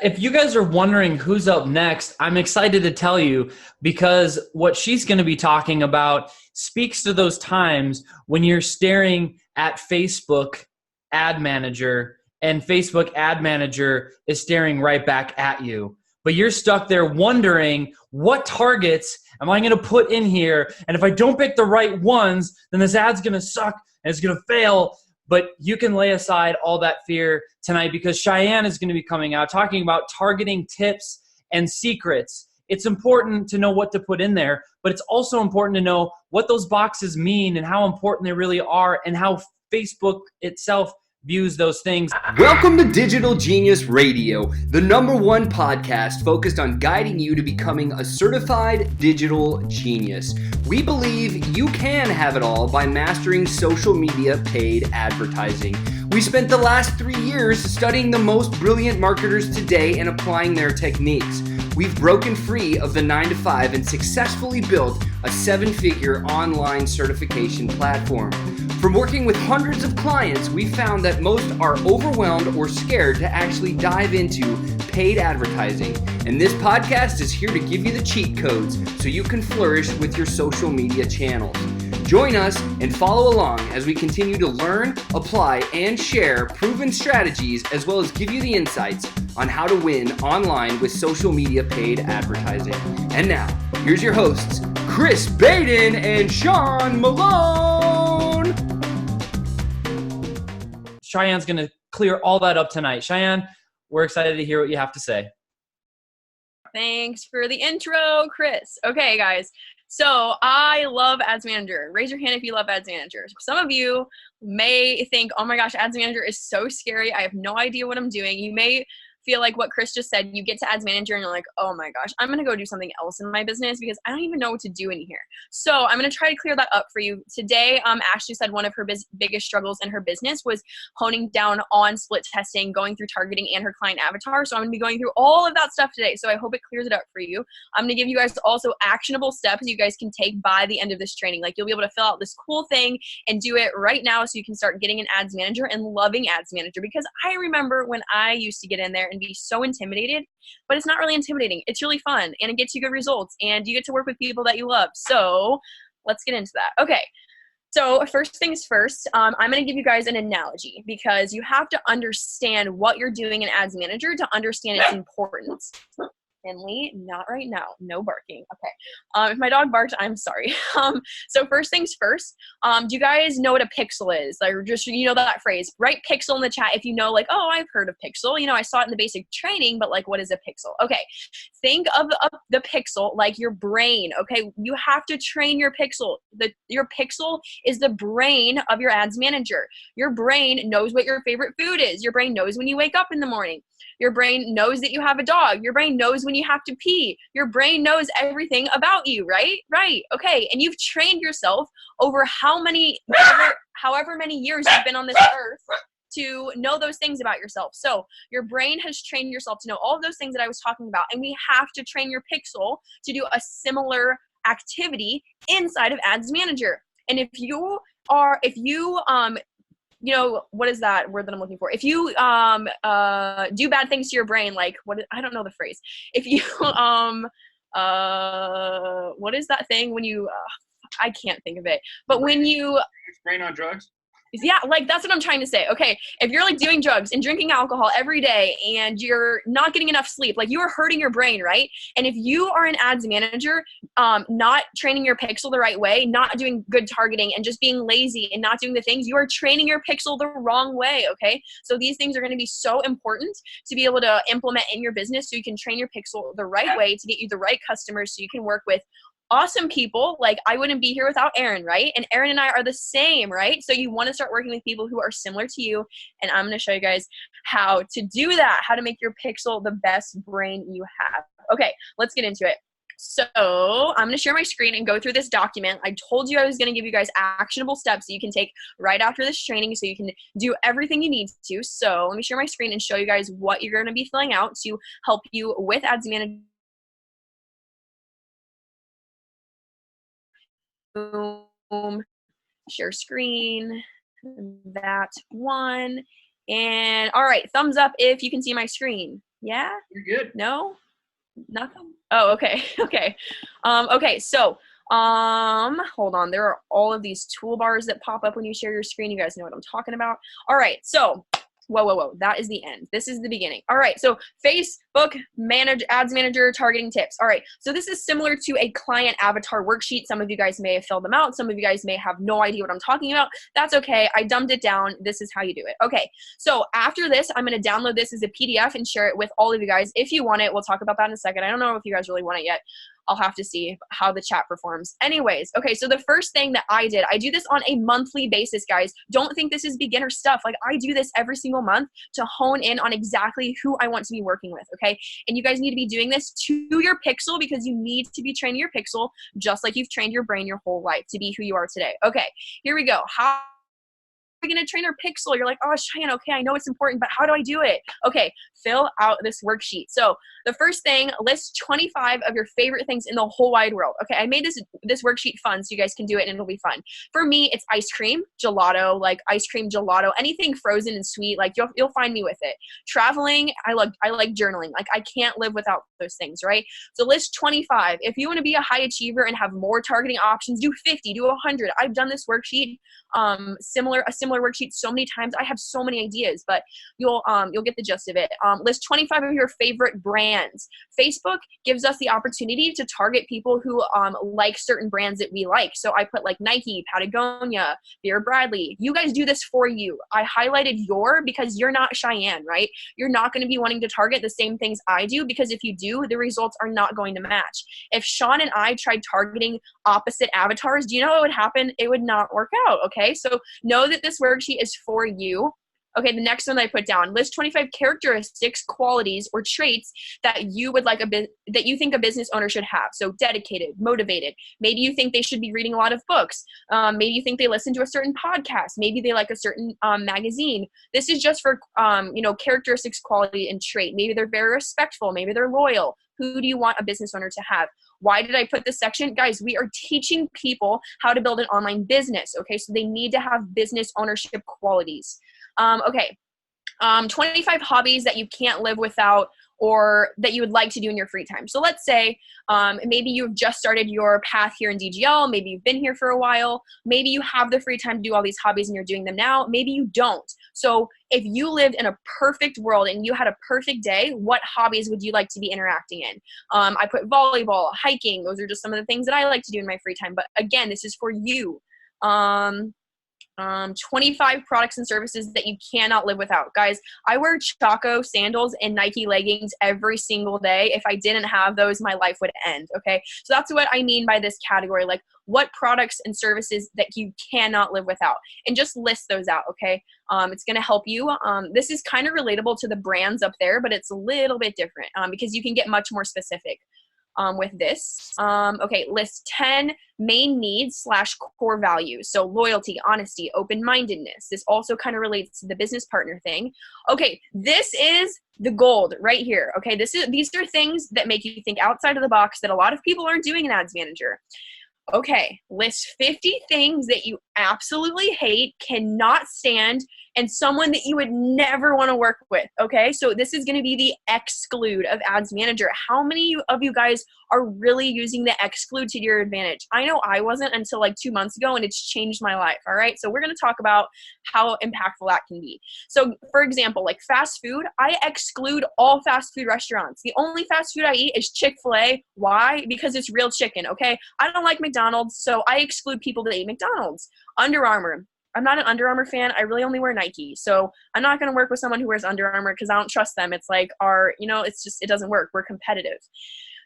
If you guys are wondering who's up next, I'm excited to tell you because what she's going to be talking about speaks to those times when you're staring at Facebook Ad Manager and Facebook Ad Manager is staring right back at you. But you're stuck there wondering, what targets am I going to put in here? And if I don't pick the right ones, then this ad's going to suck and it's going to fail. But you can lay aside all that fear tonight because Cheyenne is going to be coming out talking about targeting tips and secrets. It's important to know what to put in there, but it's also important to know what those boxes mean and how important they really are and how Facebook itself views those things. Welcome to Digital Genius Radio, the #1 podcast focused on guiding you to becoming a certified digital genius. We believe you can have it all by mastering social media paid advertising. We spent the last 3 years studying the most brilliant marketers today and applying their techniques. We've broken free of the 9-to-5 and successfully built a 7-figure online certification platform. From working with hundreds of clients, we found that most are overwhelmed or scared to actually dive into paid advertising. And this podcast is here to give you the cheat codes so you can flourish with your social media channels. Join us and follow along as we continue to learn, apply, and share proven strategies, as well as give you the insights on how to win online with social media paid advertising. And now, here's your hosts, Chris Baden and Sean Malone. Cheyenne's going to clear all that up tonight. Cheyenne, we're excited to hear what you have to say. Thanks for the intro, Chris. Okay, guys. So I love Ads Manager. Raise your hand if you love Ads Manager. Some of you may think, oh my gosh, Ads Manager is so scary. I have no idea what I'm doing. You may feel like what Chris just said. You get to Ads Manager and you're like, oh my gosh, I'm going to go do something else in my business because I don't even know what to do in here. So I'm going to try to clear that up for you. Today, Ashley said one of her biggest struggles in her business was honing down on split testing, going through targeting and her client avatar. So I'm going to be going through all of that stuff today. So I hope it clears it up for you. I'm going to give you guys also actionable steps you guys can take by the end of this training. Like you'll be able to fill out this cool thing and do it right now so you can start getting an Ads Manager and loving Ads Manager, because I remember when I used to get in there and be so intimidated, but it's not really intimidating. It's really fun and it gets you good results and you get to work with people that you love. So let's get into that. Okay. So first things first, I'm going to give you guys an analogy because you have to understand what you're doing in Ads Manager to understand its importance. Finley, not right now. No barking. Okay. If my dog barked, I'm sorry. So first things first, do you guys know what a pixel is? Like, just, you know that phrase, write pixel in the chat if you know, like, oh, I've heard of pixel. You know, I saw it in the basic training, but like, what is a pixel? Okay. Think of the pixel like your brain. Okay. You have to train your pixel. Your pixel is the brain of your Ads Manager. Your brain knows what your favorite food is. Your brain knows when you wake up in the morning. Your brain knows that you have a dog. Your brain knows when you have to pee. Your brain knows everything about you, right? Right. Okay. And you've trained yourself over however many years you've been on this earth to know those things about yourself. So your brain has trained yourself to know all of those things that I was talking about. And we have to train your pixel to do a similar activity inside of Ads Manager. And if you you know, what is that word that I'm looking for? If you do bad things to your brain, like I don't know the phrase. If you what is that thing when you I can't think of it. But when you brain on drugs? Yeah, like that's what I'm trying to say. Okay, if you're like doing drugs and drinking alcohol every day and you're not getting enough sleep, like you are hurting your brain, right? And if you are an Ads Manager, not training your pixel the right way, not doing good targeting and just being lazy and not doing the things, you are training your pixel the wrong way, okay? So these things are going to be so important to be able to implement in your business so you can train your pixel the right way to get you the right customers so you can work with awesome people. Like I wouldn't be here without Aaron, right? And Aaron and I are the same, right? So you want to start working with people who are similar to you. And I'm going to show you guys how to do that, how to make your pixel the best brain you have. Okay, let's get into it. So I'm going to share my screen and go through this document. I told you I was going to give you guys actionable steps that you can take right after this training so you can do everything you need to. So let me share my screen and show you guys what you're going to be filling out to help you with Ads Manager. Boom, share screen, that one. And all right, thumbs up if you can see my screen. Yeah? You're good. No? Nothing? Oh, okay. Okay. Okay, so hold on. There are all of these toolbars that pop up when you share your screen. You guys know what I'm talking about. All right, so whoa. That is the end. This is the beginning. All right, so Facebook Ads Manager targeting tips. All right, so this is similar to a client avatar worksheet. Some of you guys may have filled them out. Some of you guys may have no idea what I'm talking about. That's okay. I dumbed it down. This is how you do it. Okay, so after this, I'm going to download this as a PDF and share it with all of you guys. If you want it, we'll talk about that in a second. I don't know if you guys really want it yet. I'll have to see how the chat performs. Anyways, okay, so the first thing that I do this on a monthly basis, guys. Don't think this is beginner stuff. Like, I do this every single month to hone in on exactly who I want to be working with, okay? And you guys need to be doing this to your pixel because you need to be training your pixel just like you've trained your brain your whole life to be who you are today. Okay, here we go. How going to train our pixel? You're like, oh, Cheyenne, okay, I know it's important, but how do I do it? Okay, fill out this worksheet. So the first thing, list 25 of your favorite things in the whole wide world. Okay, I made this worksheet fun so you guys can do it and it'll be fun. For me, it's ice cream, gelato, like ice cream, gelato, anything frozen and sweet. Like you'll find me with it. Traveling, I like journaling. Like I can't live without those things, right? So list 25. If you want to be a high achiever and have more targeting options, do 50, do 100. I've done this worksheet, a similar worksheet so many times. I have so many ideas, but you'll get the gist of it. List 25 of your favorite brands. Facebook gives us the opportunity to target people who like certain brands that we like. So I put like Nike, Patagonia, Vera Bradley. You guys do this for you. I highlighted your because you're not Cheyenne, right? You're not going to be wanting to target the same things I do because if you do, the results are not going to match. If Sean and I tried targeting opposite avatars, do you know what would happen? It would not work out, okay? So know that this worksheet is for you. Okay, the next one I put down, list 25 characteristics, qualities, or traits that you would like that you think a business owner should have. So dedicated, motivated. Maybe you think they should be reading a lot of books. Maybe you think they listen to a certain podcast. Maybe they like a certain magazine. This is just for characteristics, quality, and trait. Maybe they're very respectful. Maybe they're loyal. Who do you want a business owner to have? Why did I put this section? Guys, we are teaching people how to build an online business, okay? So they need to have business ownership qualities. 25 hobbies that you can't live without or that you would like to do in your free time. So let's say maybe you've just started your path here in DGL. Maybe you've been here for a while. Maybe you have the free time to do all these hobbies and you're doing them now. Maybe you don't. So if you lived in a perfect world and you had a perfect day, what hobbies would you like to be interacting in? I put volleyball, hiking. Those are just some of the things that I like to do in my free time. But again, this is for you. 25 products and services that you cannot live without. Guys, I wear Chaco sandals and Nike leggings every single day. If I didn't have those, my life would end, okay? So that's what I mean by this category, like what products and services that you cannot live without. And just list those out, okay? It's going to help you. This is kind of relatable to the brands up there, but it's a little bit different because you can get much more specific. With this. Okay, list 10 main needs / core values. So loyalty, honesty, open-mindedness. This also kind of relates to the business partner thing. Okay, this is the gold right here. Okay, these are things that make you think outside of the box that a lot of people aren't doing in Ads Manager. Okay, list 50 things that you absolutely hate, cannot stand, and someone that you would never want to work with, okay? So this is going to be the exclude of Ads Manager. How many of you guys are really using the exclude to your advantage? I know I wasn't until like 2 months ago, and it's changed my life, all right? So we're going to talk about how impactful that can be. So for example, like fast food, I exclude all fast food restaurants. The only fast food I eat is Chick-fil-A. Why? Because it's real chicken, okay? I don't like McDonald's, so I exclude people that eat McDonald's. Under Armour. I'm not an Under Armour fan. I really only wear Nike. So I'm not going to work with someone who wears Under Armour because I don't trust them. It's like it doesn't work. We're competitive.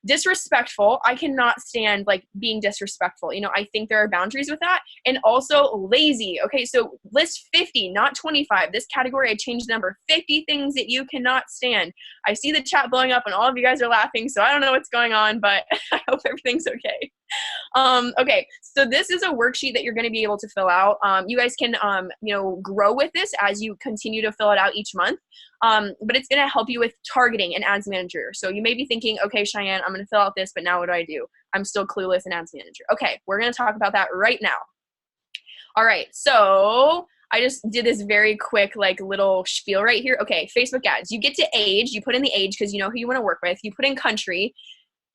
Disrespectful. I cannot stand like being disrespectful. I think there are boundaries with that. And also lazy. Okay, so list 50, not 25. This category, I changed the number. 50 things that you cannot stand. I see the chat blowing up and all of you guys are laughing, so I don't know what's going on, but I hope everything's okay. Okay, so this is a worksheet that you're going to be able to fill out. You guys can, grow with this as you continue to fill it out each month. But it's going to help you with targeting in Ads Manager. So you may be thinking, okay, Cheyenne, I'm going to fill out this, but now what do I do? I'm still clueless in Ads Manager. Okay, we're going to talk about that right now. All right, so I just did this very quick, like, little spiel right here. Okay, Facebook ads. You get to age. You put in the age because you know who you want to work with. You put in country,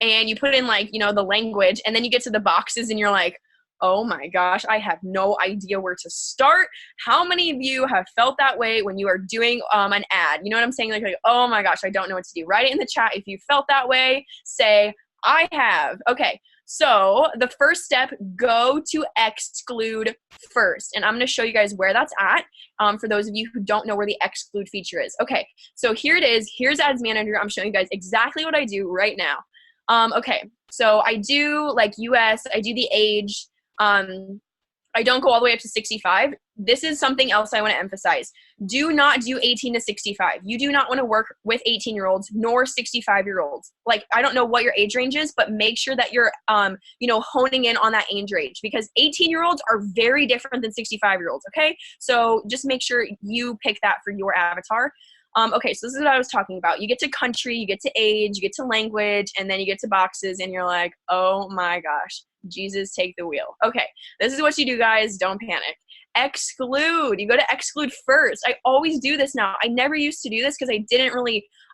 and you put in, like, you know, the language, and then you get to the boxes, and you're like, oh my gosh, I have no idea where to start. How many of you have felt that way when you are doing an ad? You know what I'm saying? Like, oh my gosh, I don't know what to do. Write it in the chat if you felt that way. Say, I have. Okay, so the first step, go to exclude first. And I'm going to show you guys where that's at for those of you who don't know where the exclude feature is. Okay, so here it is. Here's Ads Manager. I'm showing you guys exactly what I do right now. Okay, so I do like US, I do the age. I don't go all the way up to 65. This is something else I want to emphasize. Do not do 18 to 65. You do not want to work with 18-year-olds nor 65-year-olds. Like, I don't know what your age range is, but make sure that you're, you know, honing in on that age range, because 18-year-olds are very different than 65-year-olds, okay? So just make sure you pick that for your avatar. Okay, so this is what I was talking about. You get to country, you get to age, you get to language, and then you get to boxes, and you're like, oh my gosh, Jesus, take the wheel. Okay, this is what you do, guys. Don't panic. Exclude. You go to exclude first. I always do this now. I never used to do this because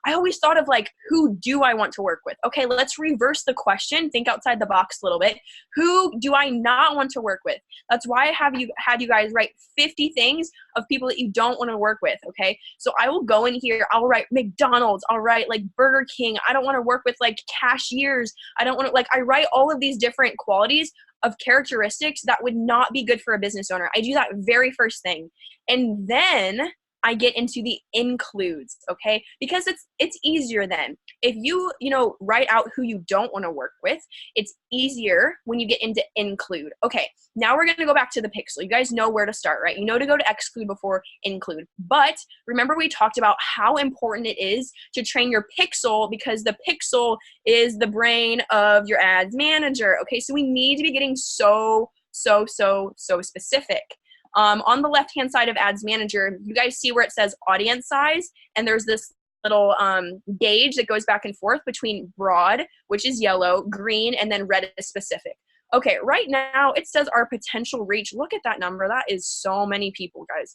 I always thought of, like, who do I want to work with? Okay, let's reverse the question. Think outside the box a little bit. Who do I not want to work with? That's why I had you guys write 50 things of people that you don't want to work with, okay? So I will go in here. I'll write McDonald's. I'll write, like, Burger King. I don't want to work with, like, cashiers. I don't want to, like, I write all of these different qualities of characteristics that would not be good for a business owner. I do that very first thing. And then I get into the includes, okay? Because it's easier then. If you write out who you don't want to work with, it's easier when you get into include. Okay, now we're going to go back to the pixel. You guys know where to start, right? You know to go to exclude before include. But remember, we talked about how important it is to train your pixel, because the pixel is the brain of your ads manager. Okay, so we need to be getting so specific. On the left-hand side of Ads Manager, you guys see where it says audience size, and there's this little gauge that goes back and forth between broad, which is yellow, green, and then red is specific. Okay, right now it says our potential reach. Look at that number. That is so many people, guys.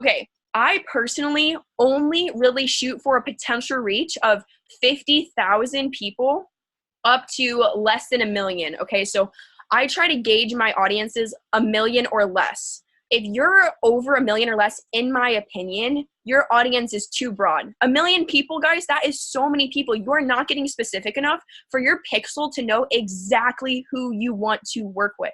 Okay, I personally only really shoot for a potential reach of 50,000 people up to less than 1 million. Okay, so I try to gauge my audiences 1 million or less. If you're over 1 million or less, in my opinion, your audience is too broad. 1 million people, guys, that is so many people. You're not getting specific enough for your pixel to know exactly who you want to work with.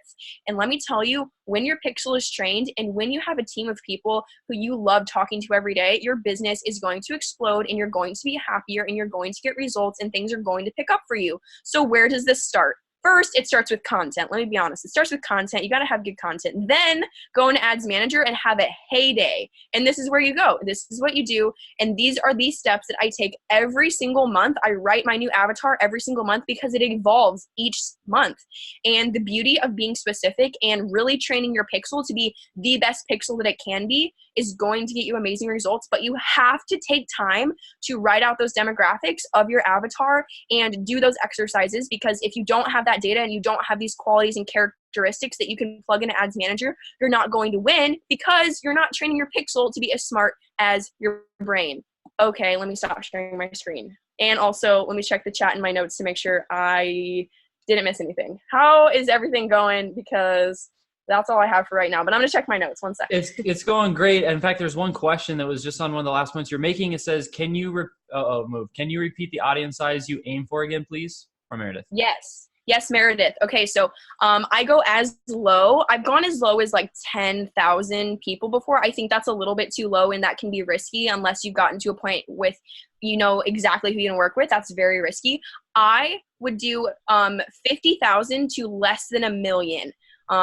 And let me tell you, when your pixel is trained and when you have a team of people who you love talking to every day, your business is going to explode, and you're going to be happier, and you're going to get results, and things are going to pick up for you. So where does this start? First, it starts with content. Let me be honest. It starts with content. You got to have good content. Then go into Ads Manager and have a heyday. And this is where you go. This is what you do. And these are these steps that I take every single month. I write my new avatar every single month because it evolves each month. And the beauty of being specific and really training your pixel to be the best pixel that it can be is going to get you amazing results. But you have to take time to write out those demographics of your avatar and do those exercises, because if you don't have that data and you don't have these qualities and characteristics that you can plug into Ads Manager, you're not going to win because you're not training your pixel to be as smart as your brain. Okay, let me stop sharing my screen. And also, let me check the chat in my notes to make sure I didn't miss anything. How is everything going? Because that's all I have for right now, but I'm going to check my notes. 1 second. It's going great. In fact, there's one question that was just on one of the last ones you're making. It says, can you repeat the audience size you aim for again, please? From Meredith. Yes, Meredith. Okay, so I go as low. I've gone as low as like 10,000 people before. I think that's a little bit too low, and that can be risky unless you've gotten to a point with, you know, exactly who you're going to work with. That's very risky. I would do 50,000 to less than 1 million.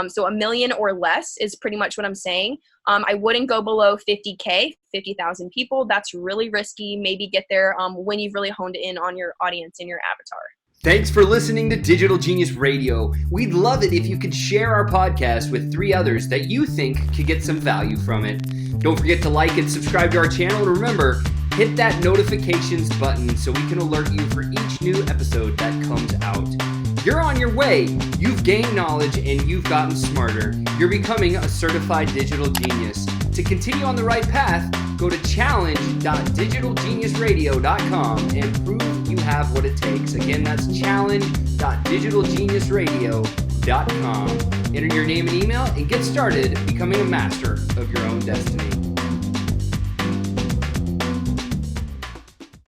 So 1 million or less is pretty much what I'm saying. I wouldn't go below 50K, 50,000 people. That's really risky. Maybe get there when you've really honed in on your audience and your avatar. Thanks for listening to Digital Genius Radio. We'd love it if you could share our podcast with 3 others that you think could get some value from it. Don't forget to like and subscribe to our channel. And remember, hit that notifications button so we can alert you for each new episode that comes out. You're on your way. You've gained knowledge and you've gotten smarter. You're becoming a certified digital genius. to continue on the right path, go to challenge.digitalgeniusradio.com and prove you have what it takes. Again, that's challenge.digitalgeniusradio.com. Enter your name and email and get started becoming a master of your own destiny.